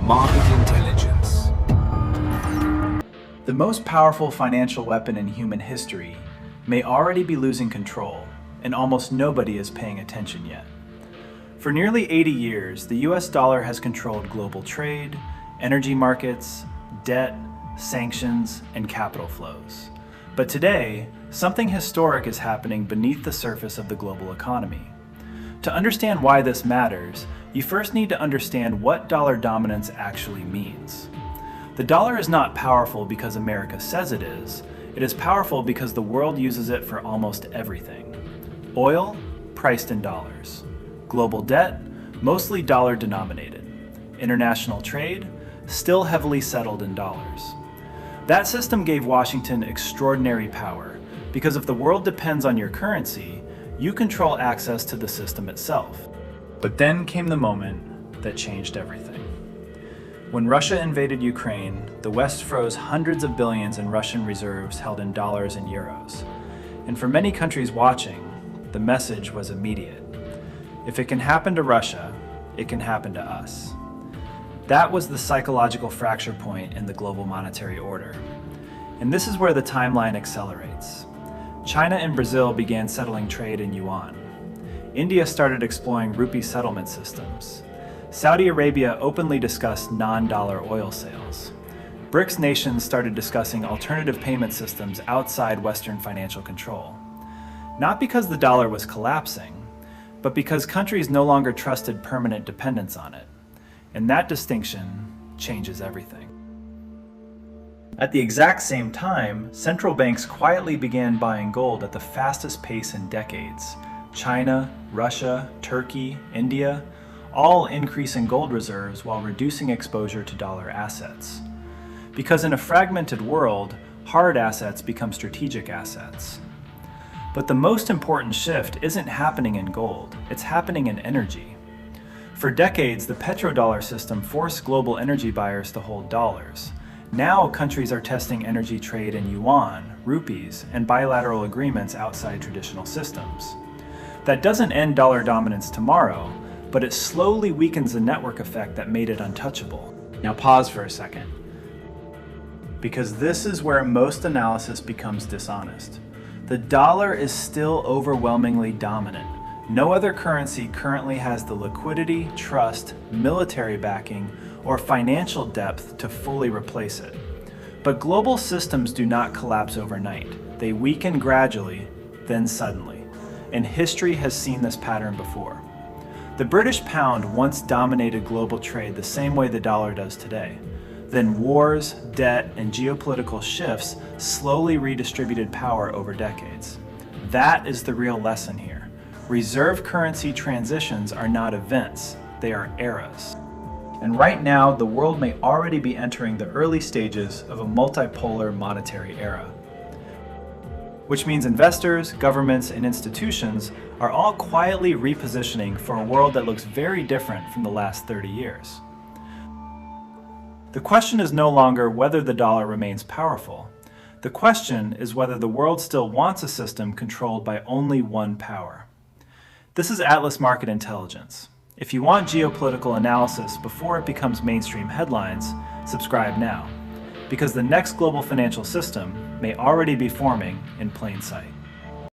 Market intelligence. The most powerful financial weapon in human history may already be losing control, and almost nobody is paying attention yet. For nearly 80 years, the US dollar has controlled global trade, energy markets, debt, sanctions, and capital flows. But today, something historic is happening beneath the surface of the global economy. To understand why this matters, you first need to understand what dollar dominance actually means. The dollar is not powerful because America says it is. It is powerful because the world uses it for almost everything. Oil, priced in dollars. Global debt, mostly dollar denominated. International trade, still heavily settled in dollars. That system gave Washington extraordinary power, because if the world depends on your currency, you control access to the system itself. But then came the moment that changed everything. When Russia invaded Ukraine, the West froze hundreds of billions in Russian reserves held in dollars and euros. And for many countries watching, the message was immediate. If it can happen to Russia, it can happen to us. That was the psychological fracture point in the global monetary order. And this is where the timeline accelerates. China and Brazil began settling trade in yuan. India started exploring rupee settlement systems. Saudi Arabia openly discussed non-dollar oil sales. BRICS nations started discussing alternative payment systems outside Western financial control. Not because the dollar was collapsing, but because countries no longer trusted permanent dependence on it. And that distinction changes everything. At the exact same time, central banks quietly began buying gold at the fastest pace in decades. China, Russia, Turkey, India, all increasing gold reserves while reducing exposure to dollar assets. Because in a fragmented world, hard assets become strategic assets. But the most important shift isn't happening in gold, it's happening in energy. For decades, the petrodollar system forced global energy buyers to hold dollars. Now countries are testing energy trade in yuan, rupees, and bilateral agreements outside traditional systems. That doesn't end dollar dominance tomorrow, but it slowly weakens the network effect that made it untouchable. Now pause for a second, because this is where most analysis becomes dishonest. The dollar is still overwhelmingly dominant. No other currency currently has the liquidity, trust, military backing, or financial depth to fully replace it. But global systems do not collapse overnight. They weaken gradually, then suddenly. And history has seen this pattern before. The British pound once dominated global trade the same way the dollar does today. Then wars, debt, and geopolitical shifts slowly redistributed power over decades. That is the real lesson here. Reserve currency transitions are not events, they are eras. And right now, the world may already be entering the early stages of a multipolar monetary era. Which means investors, governments, and institutions are all quietly repositioning for a world that looks very different from the last 30 years. The question is no longer whether the dollar remains powerful. The question is whether the world still wants a system controlled by only one power. This is Atlas Market Intelligence. If you want geopolitical analysis before it becomes mainstream headlines, subscribe now, because the next global financial system may already be forming in plain sight.